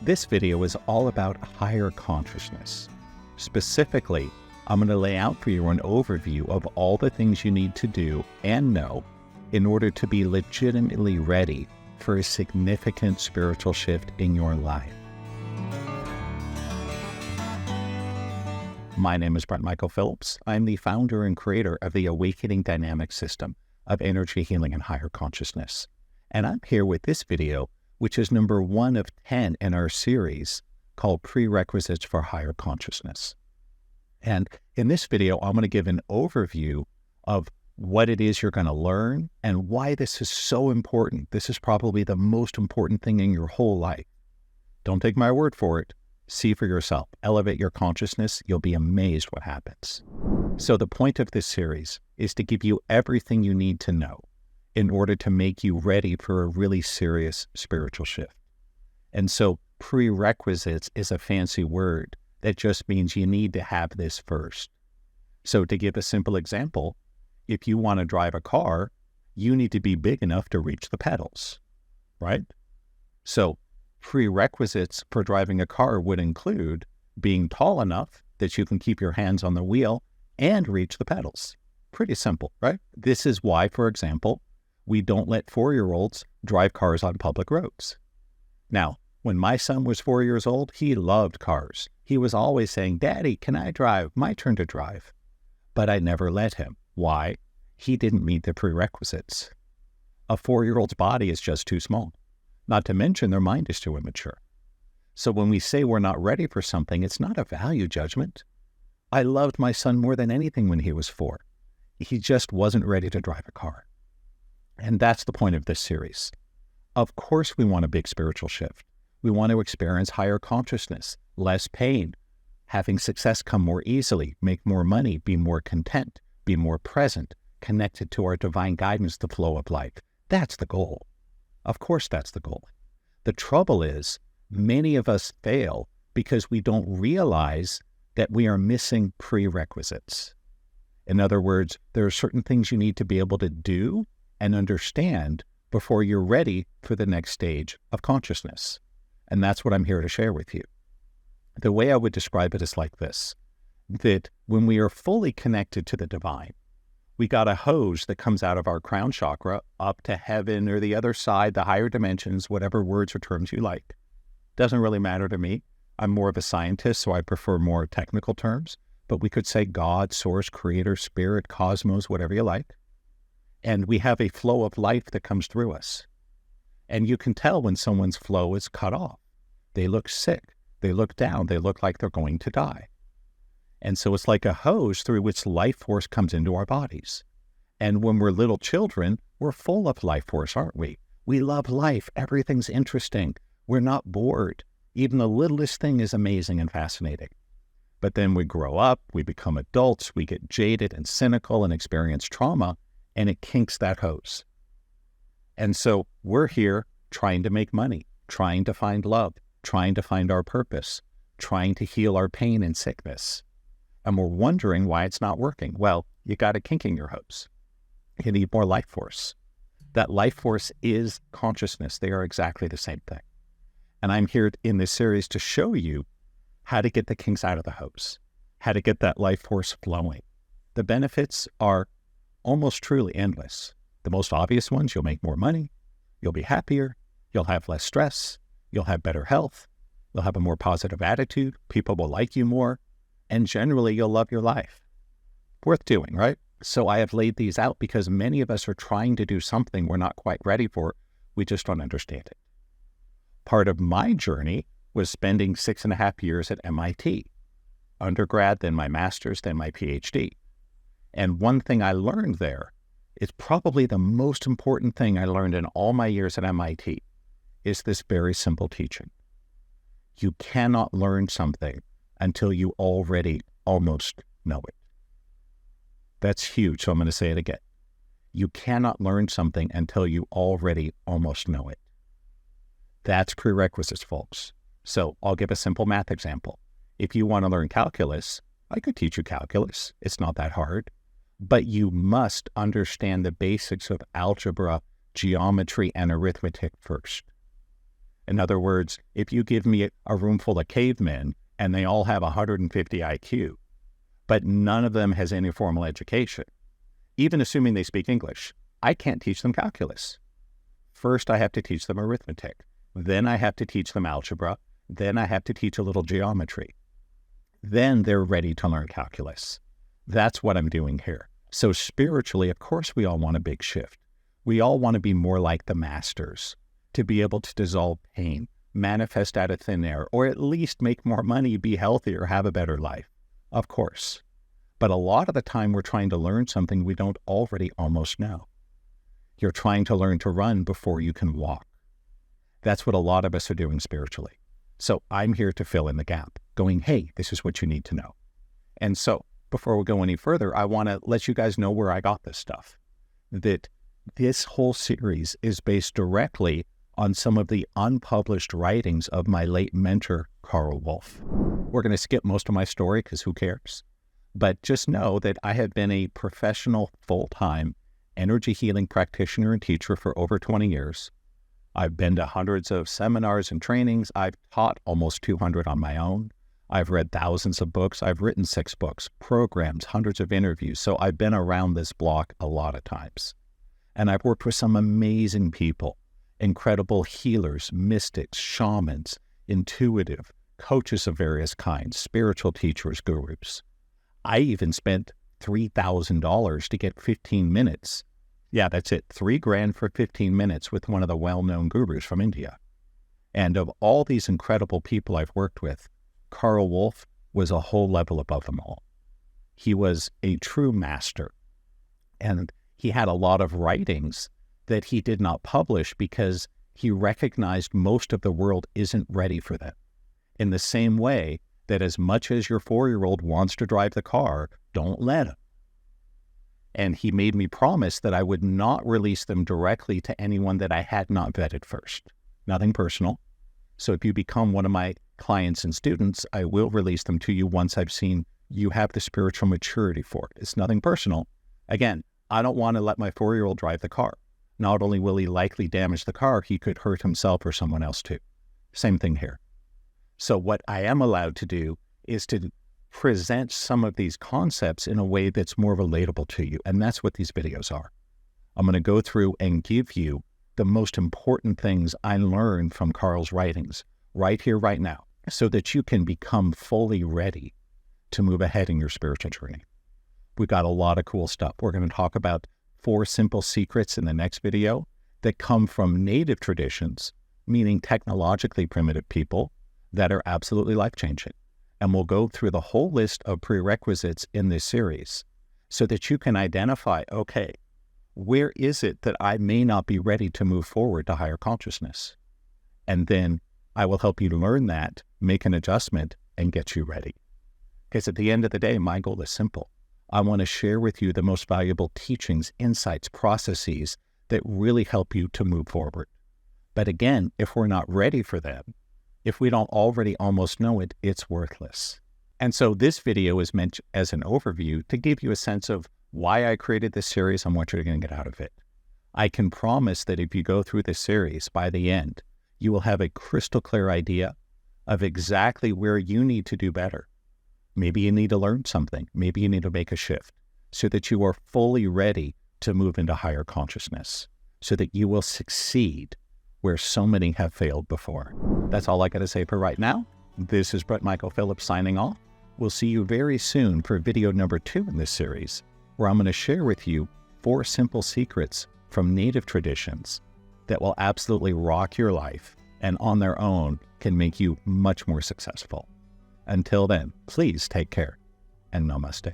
This video is all about higher consciousness. Specifically, I'm going to lay out for you an overview of all the things you need to do and know in order to be legitimately ready for a significant spiritual shift in your life. My name is Brent Phillips. I'm the founder and creator of the Awakening Dynamic System of Energy Healing and Higher Consciousness. And I'm here with this video, which is number 1 of 10 in our series called Prerequisites for Higher Consciousness. And in this video, I'm going to give an overview of what it is you're going to learn and why this is so important. This is probably the most important thing in your whole life. Don't take my word for it. See for yourself. Elevate your consciousness. You'll be amazed what happens. So the point of this series is to give you everything you need to know in order to make you ready for a really serious spiritual shift. And so prerequisites is a fancy word that just means you need to have this first. So to give a simple example, if you want to drive a car, you need to be big enough to reach the pedals, right? So prerequisites for driving a car would include being tall enough that you can keep your hands on the wheel and reach the pedals. Pretty simple, right? This is why, for example, we don't let 4-year-olds drive cars on public roads. Now, when my son was 4 years old, he loved cars. He was always saying, "Daddy, can I drive? My turn to drive." But I never let him. Why? He didn't meet the prerequisites. A 4-year-old's body is just too small. Not to mention their mind is too immature. So when we say we're not ready for something, it's not a value judgment. I loved my son more than anything when he was 4. He just wasn't ready to drive a car. And that's the point of this series. Of course we want a big spiritual shift. We want to experience higher consciousness, less pain, having success come more easily, make more money, be more content, be more present, connected to our divine guidance, the flow of life. That's the goal. Of course that's the goal. The trouble is, many of us fail because we don't realize that we are missing prerequisites. In other words, there are certain things you need to be able to do and understand before you're ready for the next stage of consciousness. And that's what I'm here to share with you. The way I would describe it is like this, that when we are fully connected to the divine, we got a hose that comes out of our crown chakra up to heaven or the other side, the higher dimensions, whatever words or terms you like. Doesn't really matter to me. I'm more of a scientist, so I prefer more technical terms. But we could say God, source, creator, spirit, cosmos, whatever you like. And we have a flow of life that comes through us. And you can tell when someone's flow is cut off. They look sick. They look down. They look like they're going to die. And so it's like a hose through which life force comes into our bodies. And when we're little children, we're full of life force, aren't we? We love life. Everything's interesting. We're not bored. Even the littlest thing is amazing and fascinating. But then we grow up, we become adults, we get jaded and cynical and experience trauma, and it kinks that hose. And so we're here trying to make money, trying to find love, trying to find our purpose, trying to heal our pain and sickness. And we're wondering why it's not working. Well, you got a kink in your hose. You need more life force. That life force is consciousness. They are exactly the same thing. And I'm here in this series to show you how to get the kinks out of the hose, how to get that life force flowing. The benefits are almost truly endless. The most obvious ones, you'll make more money, you'll be happier, you'll have less stress, you'll have better health, you'll have a more positive attitude, people will like you more, and generally you'll love your life. Worth doing, right? So I have laid these out because many of us are trying to do something we're not quite ready for. We just don't understand it. Part of my journey was spending 6.5 years at MIT, undergrad, then my master's, then my PhD. And one thing I learned there is probably the most important thing I learned in all my years at MIT is this very simple teaching. You cannot learn something until you already almost know it. That's huge, so I'm going to say it again. You cannot learn something until you already almost know it. That's prerequisites, folks. So I'll give a simple math example. If you want to learn calculus, I could teach you calculus. It's not that hard. But you must understand the basics of algebra, geometry, and arithmetic first. In other words, if you give me a room full of cavemen and they all have 150 IQ, but none of them has any formal education, even assuming they speak English, I can't teach them calculus. First, I have to teach them arithmetic. Then I have to teach them algebra. Then I have to teach a little geometry. Then they're ready to learn calculus. That's what I'm doing here. So spiritually, of course, we all want a big shift. We all want to be more like the masters, to be able to dissolve pain, manifest out of thin air, or at least make more money, be healthier, have a better life. Of course. But a lot of the time we're trying to learn something we don't already almost know. You're trying to learn to run before you can walk. That's what a lot of us are doing spiritually. So I'm here to fill in the gap, going, hey, this is what you need to know. And so before we go any further, I want to let you guys know where I got this stuff. That this whole series is based directly on some of the unpublished writings of my late mentor, Carl Wolf. We're going to skip most of my story because who cares? But just know that I have been a professional, full-time energy healing practitioner and teacher for over 20 years. I've been to hundreds of seminars and trainings. I've taught almost 200 on my own. I've read thousands of books. I've written 6 books, programs, hundreds of interviews. So I've been around this block a lot of times. And I've worked with some amazing people, incredible healers, mystics, shamans, intuitive, coaches of various kinds, spiritual teachers, gurus. I even spent $3,000 to get 15 minutes. Yeah, that's it. $3,000 for 15 minutes with one of the well-known gurus from India. And of all these incredible people I've worked with, Carl Wolf was a whole level above them all. He was a true master. And he had a lot of writings that he did not publish because he recognized most of the world isn't ready for them. In the same way that as much as your 4-year-old wants to drive the car, don't let him. And he made me promise that I would not release them directly to anyone that I had not vetted first. Nothing personal. So if you become one of my clients and students, I will release them to you once I've seen you have the spiritual maturity for it. It's nothing personal. Again, I don't want to let my 4-year-old drive the car. Not only will he likely damage the car, he could hurt himself or someone else too. Same thing here. So what I am allowed to do is to present some of these concepts in a way that's more relatable to you. And that's what these videos are. I'm going to go through and give you the most important things I learned from Carl's writings right here, right now, so that you can become fully ready to move ahead in your spiritual journey. We've got a lot of cool stuff. We're going to talk about 4 simple secrets in the next video that come from native traditions, meaning technologically primitive people that are absolutely life-changing. And we'll go through the whole list of prerequisites in this series so that you can identify, okay, where is it that I may not be ready to move forward to higher consciousness? And then I will help you learn that, make an adjustment, and get you ready. Because at the end of the day, my goal is simple. I want to share with you the most valuable teachings, insights, processes that really help you to move forward. But again, if we're not ready for them, if we don't already almost know it, it's worthless. And so this video is meant as an overview to give you a sense of why I created this series and what you're going to get out of it. I can promise that if you go through this series, by the end, you will have a crystal clear idea of exactly where you need to do better. Maybe you need to learn something. Maybe you need to make a shift so that you are fully ready to move into higher consciousness, so that you will succeed where so many have failed before. That's all I got to say for right now. This is Brent Michael Phillips signing off. We'll see you very soon for video number 2 in this series, where I'm going to share with you 4 simple secrets from native traditions that will absolutely rock your life and on their own can make you much more successful. Until then, please take care and namaste.